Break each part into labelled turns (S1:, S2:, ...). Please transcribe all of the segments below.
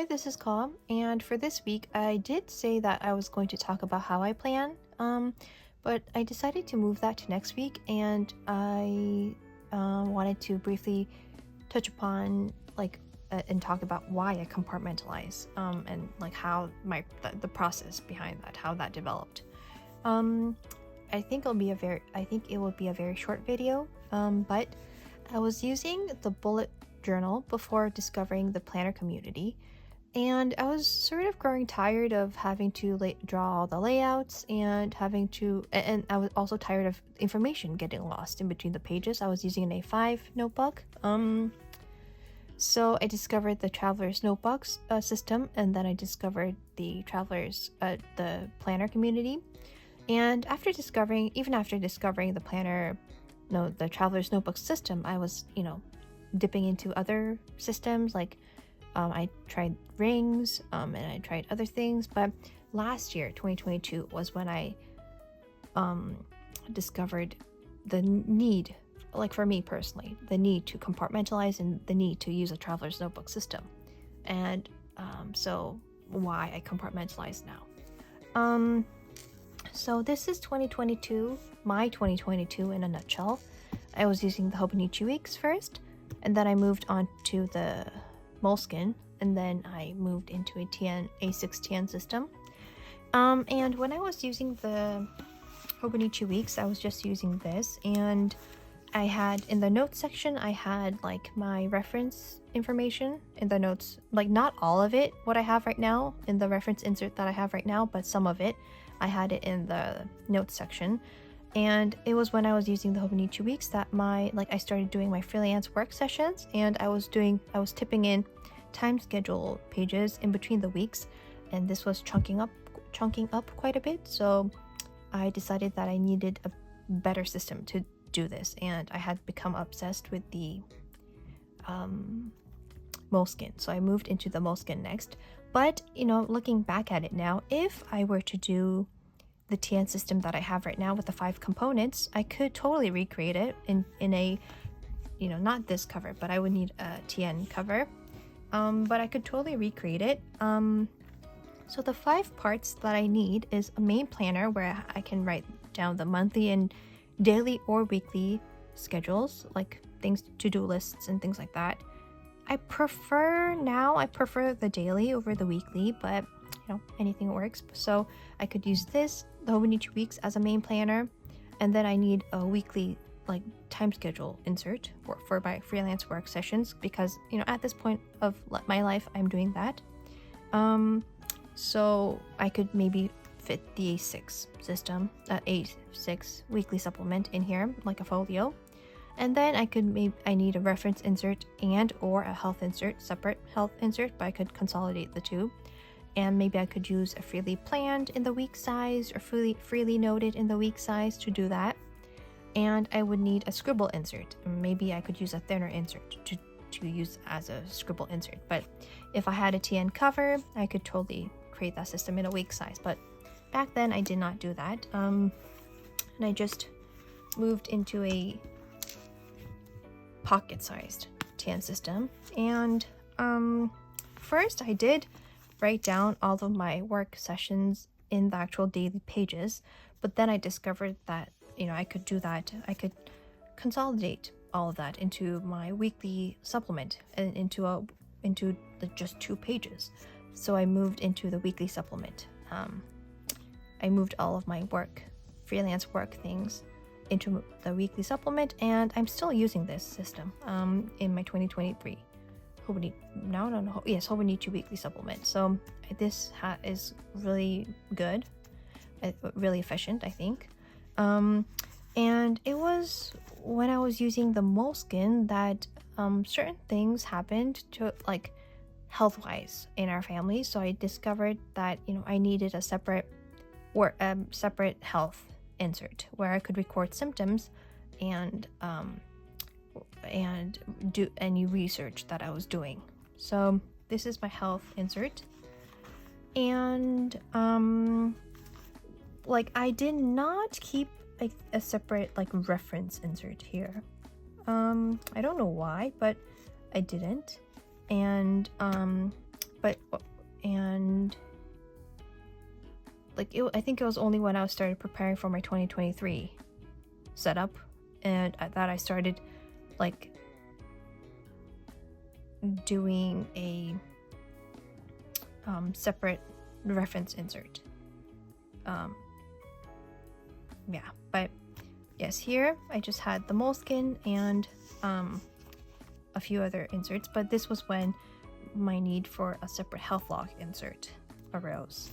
S1: Hi, this is Calm, and for this week I did say that I was going to talk about how I plan, but I decided to move that to next week, and I wanted to briefly touch upon and talk about why I compartmentalize, and like how the process behind that, how that developed. I think it will be a very short video, but I was using the bullet journal before discovering the planner community, and I was sort of growing tired of having to draw all the layouts and and I was also tired of information getting lost in between the pages. I was using an A5 notebook, so I discovered the Traveler's Notebooks system, and then I discovered the the planner community. And after discovering the Traveler's Notebook system, I was, dipping into other systems. I tried rings, and I tried other things, but last year, 2022, was when I discovered the need, for me personally, the need to compartmentalize and the need to use a Traveler's Notebook system. And so why I compartmentalize now. So this is 2022, my 2022 in a nutshell. I was using the Hobonichi weeks first, and then I moved on to the Moleskine, and then I moved into a A6 TN system. And when I was using the Hobonichi weeks, I was just using this, and I had in the notes section, I had my reference information in the notes, not all of it what I have right now in the reference insert that I have right now, but some of it I had it in the notes section. And it was when I was using the Hobonichi weeks that I started doing my freelance work sessions, and I was tipping in time schedule pages in between the weeks, and this was chunking up quite a bit. So I decided that I needed a better system to do this, and I had become obsessed with the Moleskine, so I moved into the Moleskine next. But looking back at it now, if I were to do the TN system that I have right now with the 5 components, I could totally recreate it in a, not this cover, but I would need a TN cover. But I could totally recreate it. So the 5 parts that I need is a main planner where I can write down the monthly and daily or weekly schedules, things, to-do lists and things like that. I prefer the daily over the weekly, but anything works. So I could use the Hobonichi weeks as a main planner, and then I need a weekly time schedule insert for my freelance work sessions, because at this point of my life I'm doing that. So I could maybe fit the A6 system, A6 weekly supplement in here, like a folio. And then I need a reference insert or a health insert, separate health insert, but I could consolidate the two. And maybe I could use a freely planned in the week size or freely noted in the week size to do that. And I would need a scribble insert. Maybe I could use a thinner insert to use as a scribble insert. But if I had a TN cover, I could totally create that system in a week size. But back then I did not do that. And I just moved into a pocket-sized TN system. And first I did write down all of my work sessions in the actual daily pages, but then I discovered that I could do that. I could consolidate all of that into my weekly supplement and into just 2 pages. So I moved into the weekly supplement. I moved all of my freelance work things into the weekly supplement, and I'm still using this system in my 2023 Hobonichi weekly supplement. So this is really good, really efficient, I think. And it was when I was using the Moleskine that certain things happened to health-wise in our family. So I discovered that I needed a separate health insert where I could record symptoms and do any research that I was doing. So this is my health insert, and I did not keep a separate reference insert here. I don't know why, but I didn't. And and like I think it was only when I started preparing for my 2023 setup and that I started like doing a separate reference insert. Yeah, but yes, here I just had the Moleskine and a few other inserts, but this was when my need for a separate health log insert arose.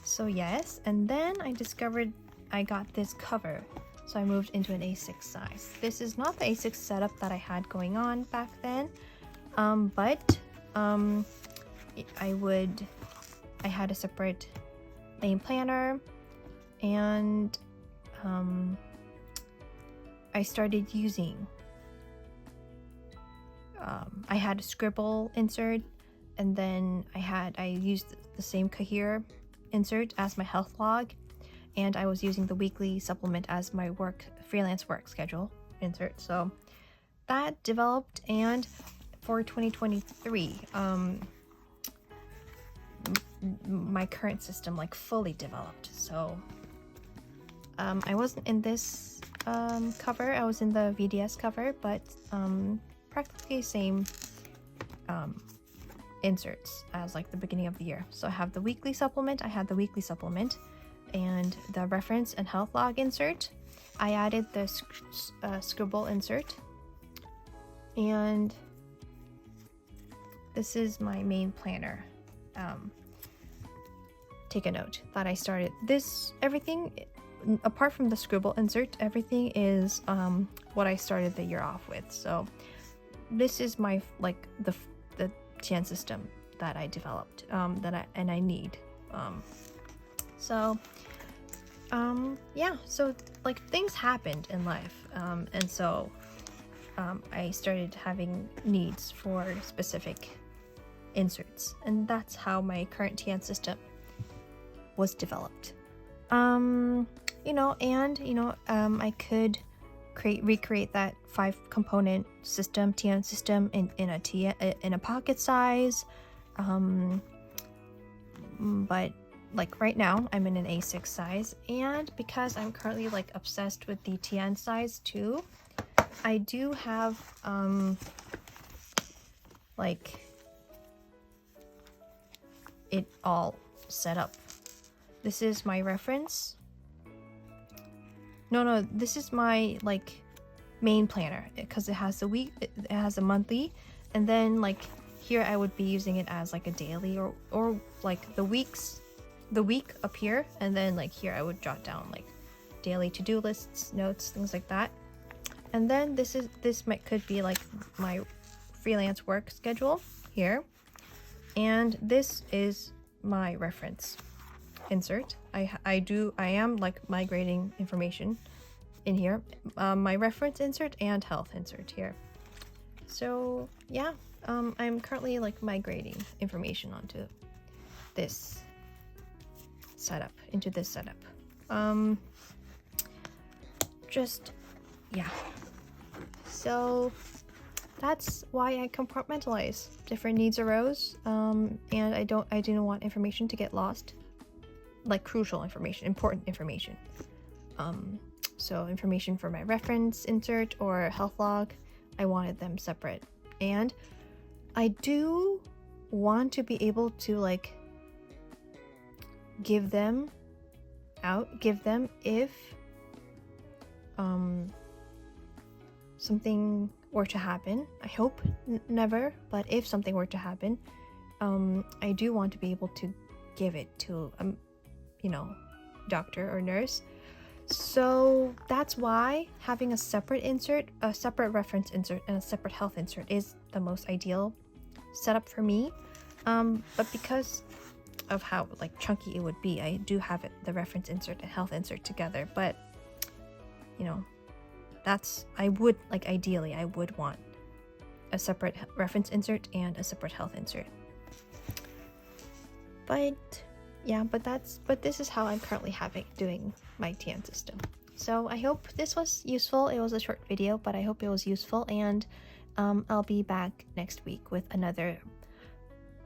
S1: So yes, and then I discovered I got this cover, so I moved into an A6 size. This is not the A6 setup that I had going on back then, but I had a separate main planner, and I started using I had a scribble insert, and then I used the same Kahir insert as my health log, and I was using the weekly supplement as my freelance work schedule insert. So that developed, and for 2023 my current system like fully developed. So I wasn't in this cover, I was in the VDS cover, but practically same inserts as like the beginning of the year. So I have the weekly supplement, and the reference and health log insert. I added the scribble insert, and this is my main planner. Take a note that I started this, everything apart from the scribble insert, everything is what I started the year off with. So this is my like the Tian system that I developed, that I need. Yeah, so like things happened in life, and so I started having needs for specific inserts, and that's how my current Tian system was developed. I could recreate that 5-component system, Tian system, in a pocket size, but like right now I'm in an A6 size, and because I'm currently like obsessed with the Tian size too, I do have like it all set up. This is my reference. No, this is my like main planner, because it has it has a monthly, and then like here I would be using it as like a daily or like the week up here, and then like here I would jot down like daily to-do lists, notes, things like that. And then this could be like my freelance work schedule here, and this is my reference insert. I am like migrating information in here, my reference insert and health insert here. So yeah, I'm currently like migrating information onto this setup, yeah. So that's why I compartmentalize. Different needs arose, and I didn't want information to get lost, like crucial information, important information. So information for my reference insert or health log, I wanted them separate. And I do want to be able to like give them if something were to happen. I hope never, but if something were to happen, I do want to be able to give it to doctor or nurse. So that's why having a separate insert, a separate reference insert, and a separate health insert is the most ideal setup for me. But because of how like chunky it would be, I do have the reference insert and health insert together. But ideally I would want a separate reference insert and a separate health insert. But yeah, but this is how I'm currently doing my Tian system. So I hope this was useful. It was a short video, but I hope it was useful, and I'll be back next week with another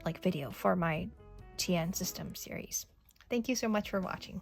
S1: like video for my TN system series. Thank you so much for watching.